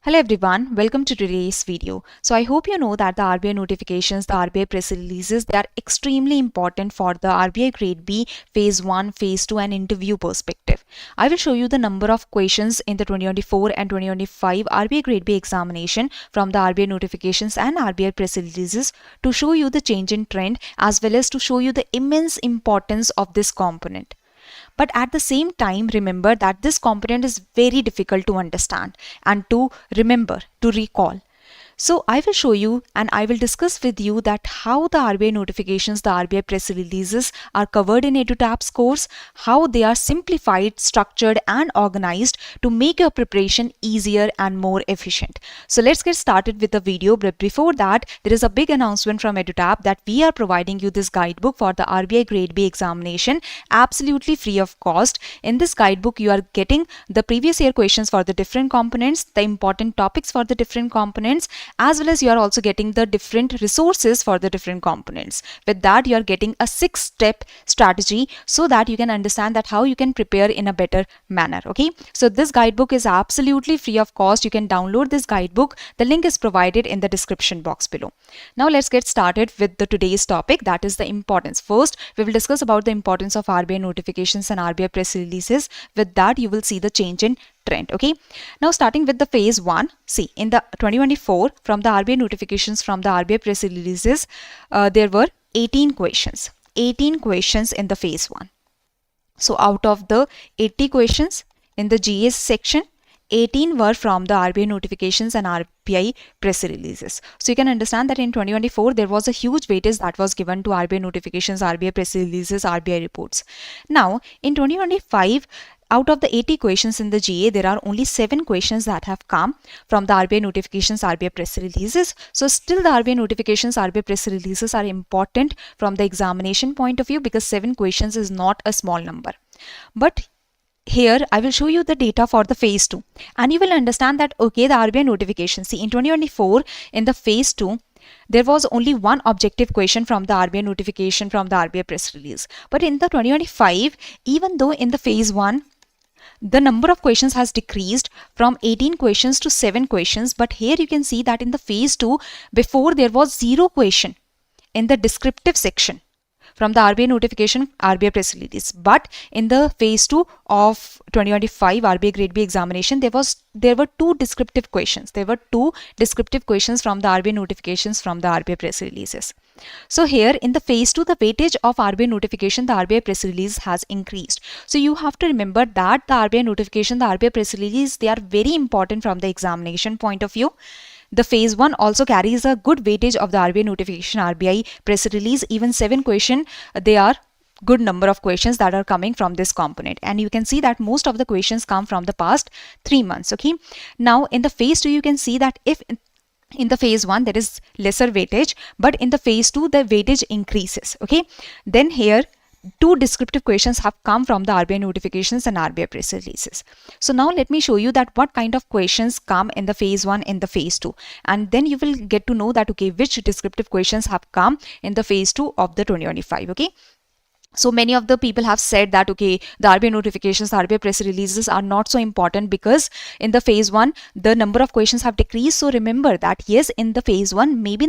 Hello everyone, welcome to today's video. So I hope you know that the RBI notifications, the RBI press releases, they are extremely important for the RBI Grade B Phase 1, Phase 2 and interview perspective. I will show you the number of questions in the 2024 and 2025 RBI Grade B examination from the RBI notifications and RBI press releases to show you the change in trend as well as to show you the immense importance of this component. But at the same time, remember that this component is very difficult to understand and to remember, to recall. So I will show you and I will discuss with you that how the RBI notifications, the RBI press releases are covered in EduTap's course, how they are simplified, structured and organized to make your preparation easier and more efficient. So let's get started with the video. But before that, there is a big announcement from Edutab that we are providing you this guidebook for the RBI Grade B examination absolutely free of cost. In this guidebook, you are getting the previous year questions for the different components, the important topics for the different components, as well as you are also getting the different resources for the different components. With that, you are getting a 6-step strategy so that you can understand that how you can prepare in a better manner. Okay, so this guidebook is absolutely free of cost. You can download this guidebook. The link is provided in the description box below. Now let's get started with the today's topic, that is the importance. First, we will discuss about the importance of RBI notifications and RBI press releases. With that, you will see the change in trend. Okay, now starting with the phase 1, see in the 2024 from the RBI notifications, from the RBI press releases, there were 18 questions in the phase 1. So out of the 80 questions in the GS section, 18 were from the RBI notifications and RBI press releases. So you can understand that in 2024 there was a huge weightage that was given to RBI notifications, RBI press releases, RBI reports. Now in 2025, out of the 80 questions in the GA, there are only 7 questions that have come from the RBI notifications, RBI press releases. So still the RBI notifications, RBI press releases are important from the examination point of view because 7 questions is not a small number. But here I will show you the data for the phase 2 and you will understand that okay, the RBI notification, see in 2024 in the phase 2, there was only one objective question from the RBI notification, from the RBI press release. But in the 2025, even though in the phase 1, the number of questions has decreased from 18 questions to 7 questions. But here you can see that in the phase 2, before there was 0 question in the descriptive section from the RBI notification, RBI press release. But in the phase 2 of 2025 RBI Grade B examination, there were 2 descriptive questions. There were 2 descriptive questions from the RBI notifications, from the RBI press releases. So here in the phase 2, the weightage of RBI notification, the RBI press release has increased. So you have to remember that the RBI notification, the RBI press release, they are very important from the examination point of view. The phase 1 also carries a good weightage of the RBI notification, RBI press release. Even 7 questions, they are good number of questions that are coming from this component. And you can see that most of the questions come from the past 3 months. Okay. Now in the phase 2, you can see that if in the phase 1 there is lesser weightage, but in the phase 2 the weightage increases. Okay. Then here 2 descriptive questions have come from the RBI notifications and RBI press releases. So now let me show you that what kind of questions come in the phase 1, in the phase 2, and then you will get to know that okay, which descriptive questions have come in the phase 2 of the 2025. Okay. So many of the people have said that okay, the RBI notifications, the RBI press releases are not so important because in the phase 1 the number of questions have decreased. So remember that yes, in the phase 1 maybe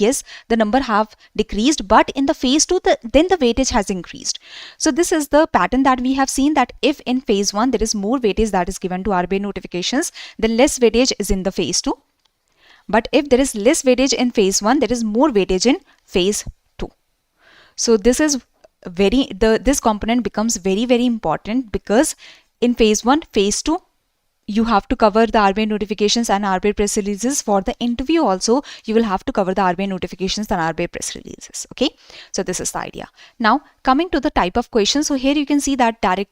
yes, the number have decreased, but in the phase 2 then the weightage has increased. So this is the pattern that we have seen, that if in phase 1 there is more weightage that is given to RBI notifications, then less weightage is in the phase 2. But if there is less weightage in phase 1, there is more weightage in phase 2. So this is this component becomes very important because in phase 1, phase 2, you have to cover the RBI notifications and RBI press releases. For the interview also, you will have to cover the RBI notifications and RBI press releases. Okay, so this is the idea. Now coming to the type of questions, so here you can see that direct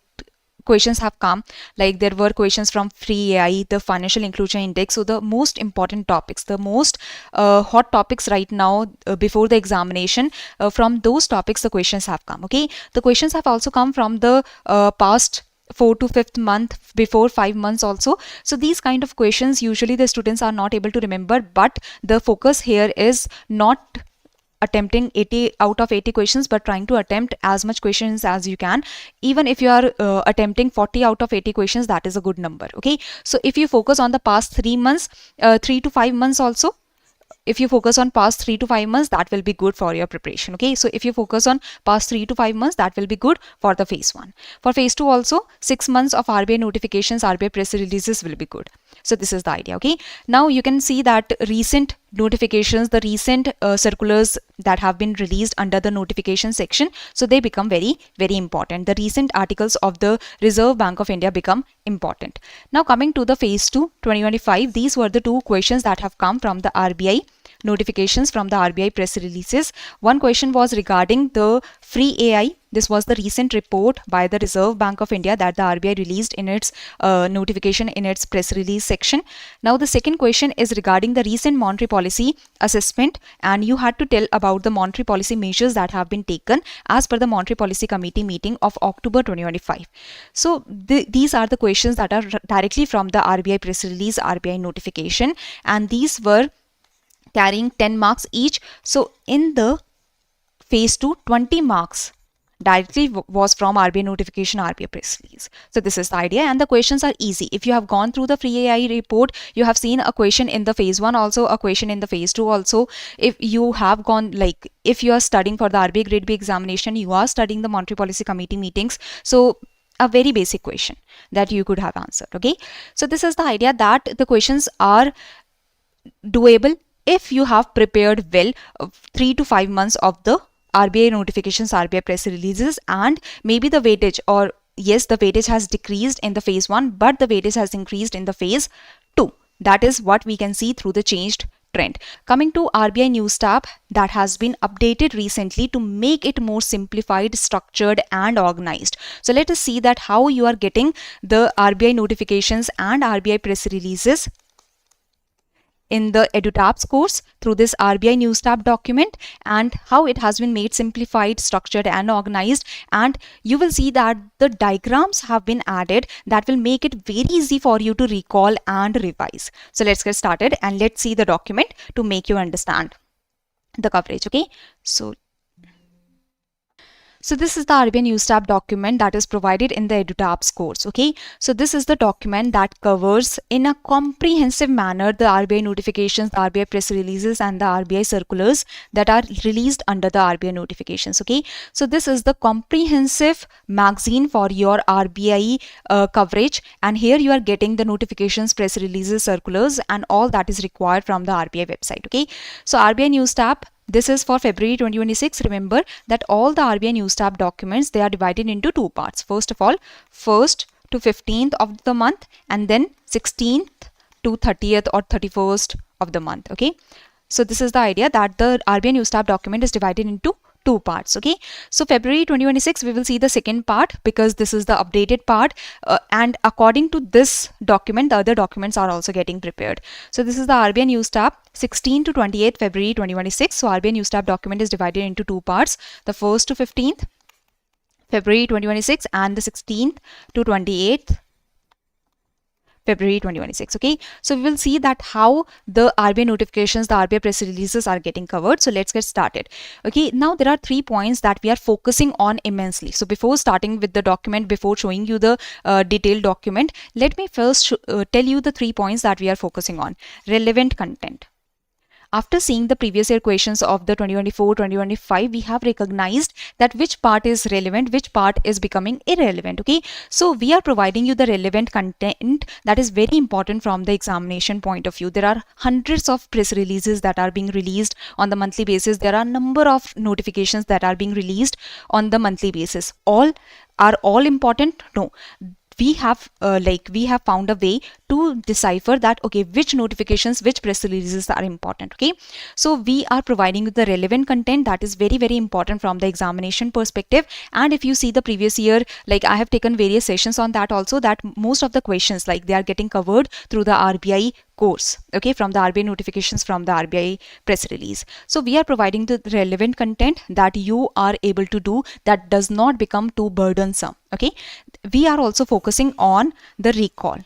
questions have come, like there were questions from free AI, the financial inclusion index. So the most important topics, the most hot topics right now before the examination, from those topics the questions have come. Okay, the questions have also come from the past 4 to 5th month, before 5 months also. So these kind of questions usually the students are not able to remember, but the focus here is not attempting 80 out of 80 questions, but trying to attempt as much questions as you can. Even if you are attempting 40 out of 80 questions, that is a good number. Okay, so if you focus on the past 3 months, 3 to 5 months also, if you focus on past 3 to 5 months, that will be good for your preparation. Okay, so if you focus on past 3 to 5 months, that will be good for the phase 1. For phase 2 also, 6 months of RBI notifications, RBI press releases will be good. So this is the idea. Okay, now you can see that recent notifications, the recent circulars that have been released under the notification section, so they become very important. The recent articles of the Reserve Bank of India become important. Now coming to the phase 2 2025, these were the 2 questions that have come from the RBI notifications, from the RBI press releases. One question was regarding the free AI. This was the recent report by the Reserve Bank of India that the RBI released in its notification, in its press release section. Now the second question is regarding the recent monetary policy assessment, and you had to tell about the monetary policy measures that have been taken as per the Monetary Policy Committee meeting of October 2025. So these are the questions that are directly from the RBI press release, RBI notification, and these were carrying 10 marks each. So in the phase 2, 20 marks directly was from RBI notification, RBI press release. So this is the idea, and the questions are easy. If you have gone through the free AI report, you have seen a question in the phase 1 also, a question in the phase 2 also. If you have gone, like if you are studying for the RBI Grade B examination, you are studying the Monetary Policy Committee meetings, so a very basic question that you could have answered. Okay, so this is the idea, that the questions are doable if you have prepared well 3 to 5 months of the RBI notifications, RBI press releases, and maybe the weightage, or yes, the weightage has decreased in the phase 1, but the weightage has increased in the phase 2. That is what we can see through the changed trend. Coming to RBI EduTap, that has been updated recently to make it more simplified, structured and organized. So let us see that how you are getting the RBI notifications and RBI press releases in the EduTap's course through this RBI EduTap document, and how it has been made simplified, structured and organized. And you will see that the diagrams have been added that will make it very easy for you to recall and revise. So let's get started and let's see the document to make you understand the coverage. Okay, so this is the RBI EduTap document that is provided in the EduTap's course. Okay, so this is the document that covers in a comprehensive manner the RBI notifications, the RBI press releases and the RBI circulars that are released under the RBI notifications. Okay, so this is the comprehensive magazine for your RBI coverage, and here you are getting the notifications, press releases, circulars and all that is required from the RBI website. Okay, so RBI EduTap, this is for February 2026. Remember that all the RBI EduTap documents, they are divided into 2 parts. First of all, 1st to 15th of the month, and then 16th to 30th or 31st of the month. Okay, so this is the idea, that the RBI EduTap document is divided into 2 parts. Okay, so February 2026 we will see the second part, because this is the updated part, and according to this document the other documents are also getting prepared. So this is the RBI EduTap 16 to 28th February 2026. So RBI EduTap document is divided into 2 parts, the 1st to 15th February 2026 and the 16th to 28th February 2026. Okay, so we will see that how the RBI notifications, the RBI press releases are getting covered. So let's get started. Okay, now there are 3 points that we are focusing on immensely. So before starting with the document, before showing you the detailed document, let me first tell you the 3 points that we are focusing on. Relevant content. After seeing the previous year questions of the 2024-2025, we have recognized that which part is relevant, which part is becoming irrelevant. Okay, so we are providing you the relevant content that is very important from the examination point of view. There are hundreds of press releases that are being released on the monthly basis. There are a number of notifications that are being released on the monthly basis. Are all important? No. We have found a way to decipher that, okay, which notifications, which press releases are important. Okay, so we are providing you the relevant content that is very important from the examination perspective. And if you see the previous year, like I have taken various sessions on that also, that most of the questions, like they are getting covered through the RBI course, okay, from the RBI notifications, from the RBI press release. So we are providing the relevant content that you are able to do, that does not become too burdensome. Okay, we are also focusing on the recall.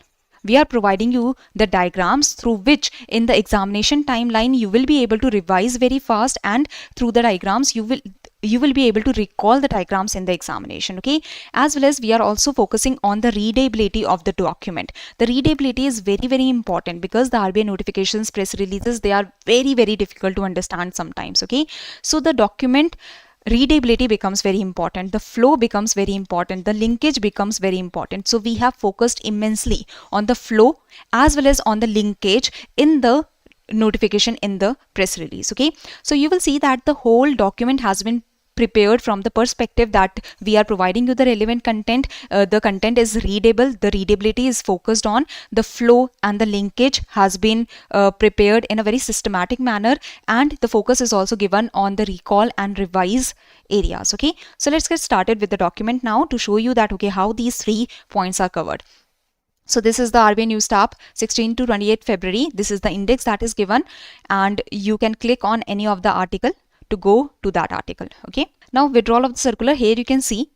we are providing you the diagrams through which in the examination timeline you will be able to revise very fast, and through the diagrams you will be able to recall the diagrams in the examination. Okay, as well as we are also focusing on the readability of the document. The readability is very important because the RBI notifications, press releases, they are very difficult to understand sometimes. Okay, so the document readability becomes very important, the flow becomes very important, the linkage becomes very important. So we have focused immensely on the flow as well as on the linkage in the notification, in the press release. Okay, so you will see that the whole document has been prepared from the perspective that we are providing you the relevant content. The content is readable, the readability is focused on, the flow and the linkage has been prepared in a very systematic manner, and the focus is also given on the recall and revise areas. Okay, so let's get started with the document now to show you that okay, how these 3 points are covered. So this is the RBI News Tab, 16 to 28 February. This is the index that is given, and you can click on any of the article to go to that article. Okay, now withdrawal of the circular, here you can see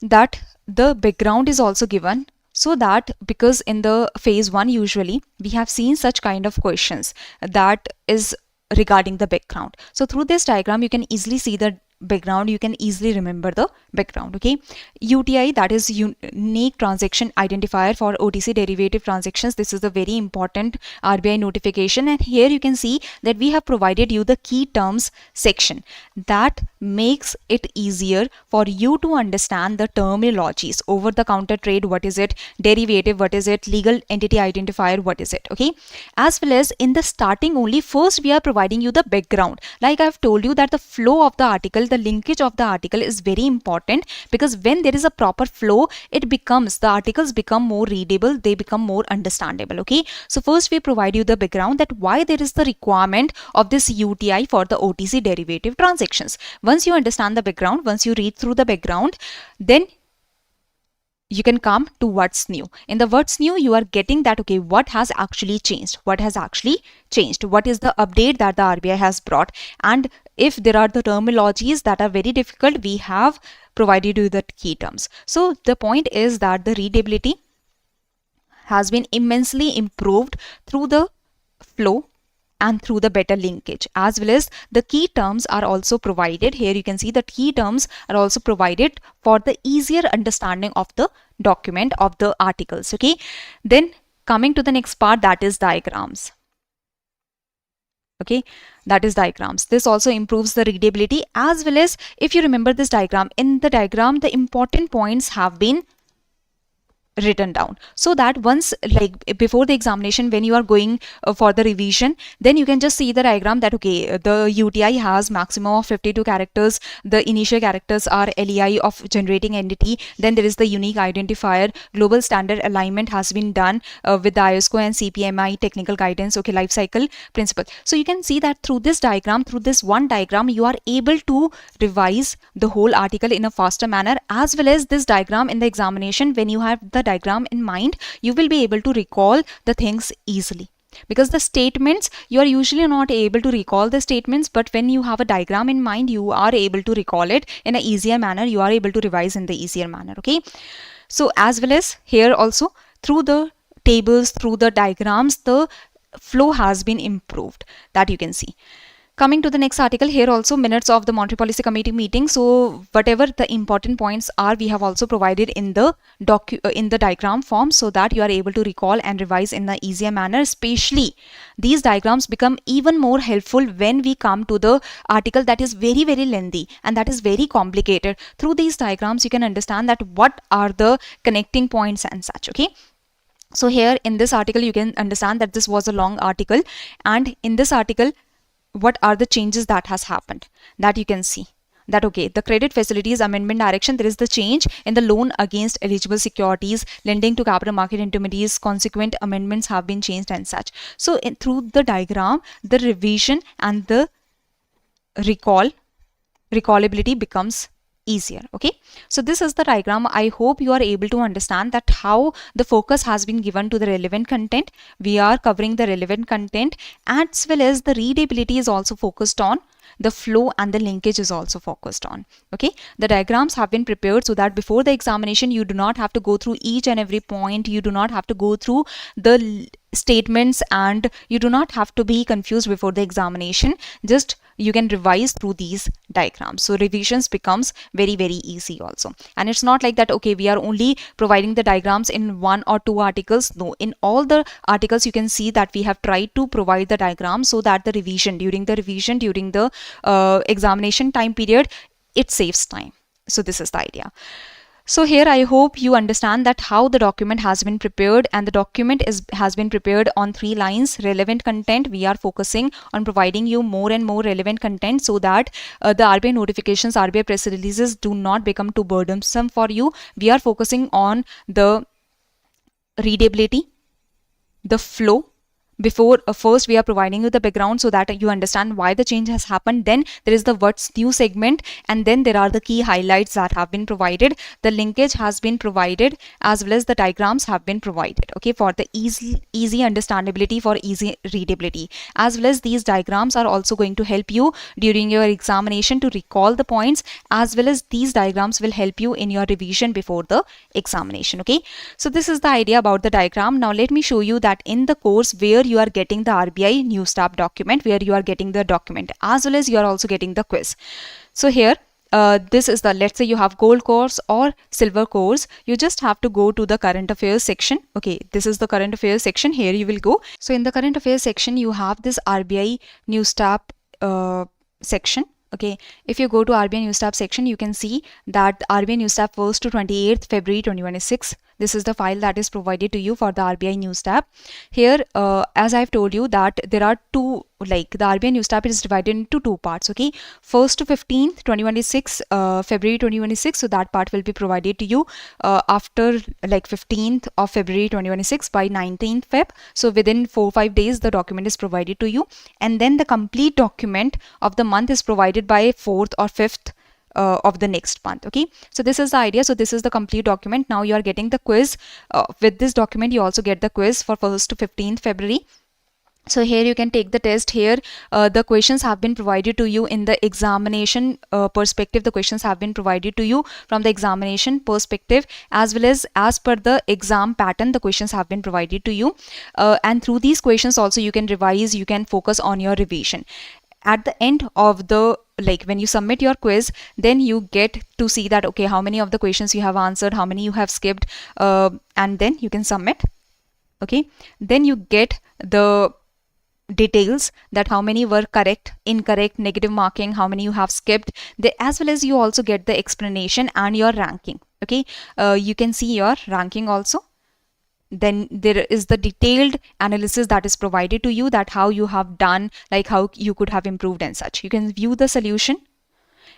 that the background is also given, so that because in the phase 1 usually we have seen such kind of questions that is regarding the background. So through this diagram you can easily see the background, you can easily remember the background. Okay, UTI, that is unique transaction identifier for OTC derivative transactions. This is a very important RBI notification, and here you can see that we have provided you the key terms section that makes it easier for you to understand the terminologies. Over the counter trade, what is it? Derivative, what is it? Legal entity identifier, what is it? Okay, as well as in the starting only, first we are providing you the background. Like I've told you that the flow of the article, the linkage of the article is very important, because when there is a proper flow, the articles become more readable, they become more understandable. Okay, so first we provide you the background, that why there is the requirement of this UTI for the OTC derivative transactions. Once you understand the background, once you read through the background, then you can come to what's new. In the what's new, you are getting that okay, what has actually changed, what is the update that the RBI has brought, and if there are the terminologies that are very difficult, we have provided you the key terms. So the point is that the readability has been immensely improved through the flow and through the better linkage, as well as the key terms are also provided. Here you can see the key terms are also provided for the easier understanding of the document, of the articles. Okay, then coming to the next part, that is diagrams. Okay, that is diagrams. This also improves the readability, as well as if you remember this diagram, in the diagram the important points have been written down, so that once, like before the examination, when you are going for the revision, then you can just see the diagram that okay, the UTI has maximum of 52 characters, the initial characters are LEI of generating entity, then there is the unique identifier, global standard alignment has been done with the IOSCO and CPMI technical guidance, okay, life cycle principle. So you can see that through this diagram, through this one diagram, you are able to revise the whole article in a faster manner, as well as this diagram in the examination, when you have the diagram in mind, you will be able to recall the things easily, because the statements, you are usually not able to recall the statements, but when you have a diagram in mind, you are able to recall it in an easier manner, you are able to revise in the easier manner. Okay, so as well as here also, through the tables, through the diagrams, the flow has been improved, that you can see. Coming to the next article, here also minutes of the Monetary Policy Committee meeting. So whatever the important points are, we have also provided in the diagram form, so that you are able to recall and revise in the easier manner. Especially these diagrams become even more helpful when we come to the article that is very lengthy and that is very complicated. Through these diagrams, you can understand that what are the connecting points and such. Okay, so here in this article, you can understand that this was a long article, and in this article, what are the changes that has happened, that you can see that okay, the credit facilities amendment direction, there is the change in the loan against eligible securities, lending to capital market intermediaries, consequent amendments have been changed and such. So through the diagram, the revision and the recallability becomes easier. Okay, so this is the diagram. I hope you are able to understand that how the focus has been given to the relevant content. We are covering the relevant content, as well as the readability is also focused on the flow and the linkage is also focused on. Okay, the diagrams have been prepared so that before the examination you do not have to go through each and every point, you do not have to go through the statements, and you do not have to be confused before the examination. Just you can revise through these diagrams, so revisions becomes very easy also. And it's not like that, okay, we are only providing the diagrams in 1 or 2 articles. No, in all the articles you can see that we have tried to provide the diagrams so that the revision during the examination time period, it saves time. So this is the idea. So here I hope you understand that how the document has been prepared, and the document has been prepared on 3 lines. Relevant content, we are focusing on providing you more and more relevant content so that the RBI notifications, RBI press releases do not become too burdensome for you. We are focusing on the readability, the flow. Before first we are providing you the background so that you understand why the change has happened. Then there is the what's new segment, and then there are the key highlights that have been provided. The linkage has been provided, as well as the diagrams have been provided, okay, for the easy understandability, for easy readability. As well as these diagrams are also going to help you during your examination to recall the points, as well as these diagrams will help you in your revision before the examination. Okay, so this is the idea about the diagram. Now let me show you that in the course where you are getting the RBI NewsTap document, where you are getting the document, as well as you are also getting the quiz. So here this is the, let's say you have gold course or silver course, you just have to go to the current affairs section. Okay, this is the current affairs section. Here you will go. So in the current affairs section you have this RBI NewsTap section. Okay, if you go to RBI NewsTap section, you can see that RBI NewsTap 1st to 28th February 2026. This is the file that is provided to you for the RBI NewsTap. Here, as I've told you that there are two, like the RBI NewsTap is divided into 2 parts. Okay, 1st to 15th 2026 February 2026. So that part will be provided to you after like 15th of February 2026 by 19th Feb. So within 4-5 days the document is provided to you, and then the complete document of the month is provided by 4th or 5th of the next month. Okay, so this is the idea. So this is the complete document. Now you are getting the quiz. With this document you also get the quiz for 1st to 15th February. So here you can take the test. Here the questions have been provided to you in the examination perspective. The questions have been provided to you from the examination perspective, as well as per the exam pattern the questions have been provided to you, and through these questions also you can revise, you can focus on your revision. At the end of the, like when you submit your quiz, then you get to see that okay, how many of the questions you have answered, how many you have skipped, and then you can submit. Okay, then you get the details that how many were correct, incorrect, negative marking, how many you have skipped, as well as you also get the explanation and your ranking. Okay, you can see your ranking also. Then there is the detailed analysis that is provided to you, that how you have done, like how you could have improved and such. You can view the solution,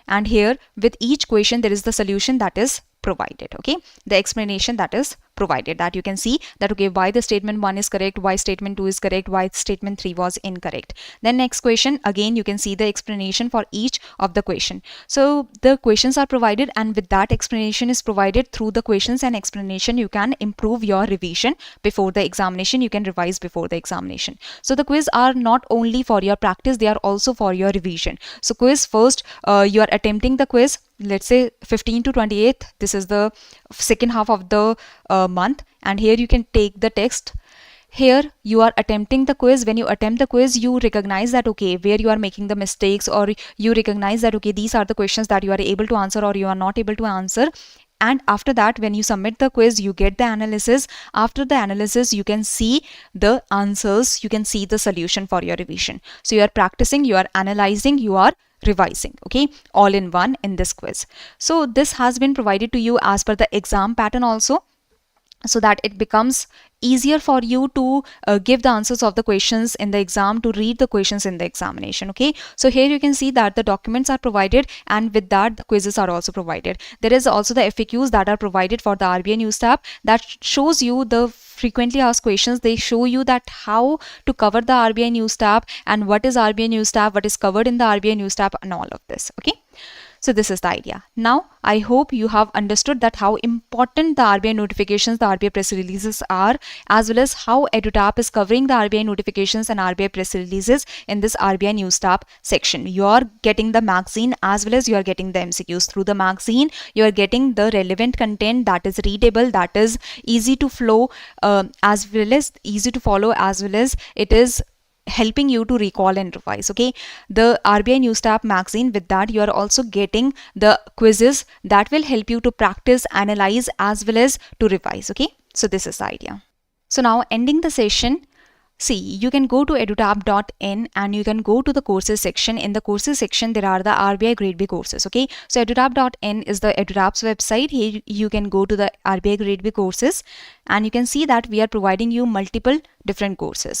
and here with each question there is the solution that is provided. Okay, the explanation that is provided, that you can see that okay, why the statement 1 is correct, why statement 2 is correct, why statement 3 was incorrect. Then next question, again you can see the explanation for each of the question. So the questions are provided, and with that explanation is provided, through the questions and explanation you can improve your revision before the examination, you can revise before the examination. So the quiz are not only for your practice, they are also for your revision. So quiz, first you are attempting the quiz, let's say 15 to 28th, this is the second half of the month, and here you can take the text. Here you are attempting the quiz. When you attempt the quiz, you recognize that okay, where you are making the mistakes, or you recognize that okay, these are the questions that you are able to answer or you are not able to answer. And after that, when you submit the quiz, you get the analysis. After the analysis, you can see the answers, you can see the solution for your revision. So you are practicing, you are analyzing, you are revising, okay, all in one in this quiz. So this has been provided to you as per the exam pattern also, so that it becomes easier for you to give the answers of the questions in the exam, to read the questions in the examination. Okay, so here you can see that the documents are provided, and with that the quizzes are also provided. There is also the FAQs that are provided for the RBI NewsTap, that shows you the frequently asked questions. They show you that how to cover the RBI NewsTap, and what is RBI NewsTap, what is covered in the RBI NewsTap, and all of this. Okay, So this is the idea. Now, I hope you have understood that how important the RBI notifications, the RBI press releases are, as well as how EduTap is covering the RBI notifications and RBI press releases in this RBI News Tab section. You are getting the magazine as well as you are getting the MCQs. Through the magazine, you are getting the relevant content that is readable, that is easy to flow, as well as easy to follow, as well as it is helping you to recall and revise. Okay, the RBI News Tab magazine, with that you are also getting the quizzes that will help you to practice, analyze, as well as to revise. Okay, so this is the idea. So now, ending the session, see, you can go to edutab.in and you can go to the courses section. In the courses section, there are the RBI Grade B courses. Okay, so edutab.in is the EduTap's website. Here you can go to the RBI Grade B courses and you can see that we are providing you multiple different courses.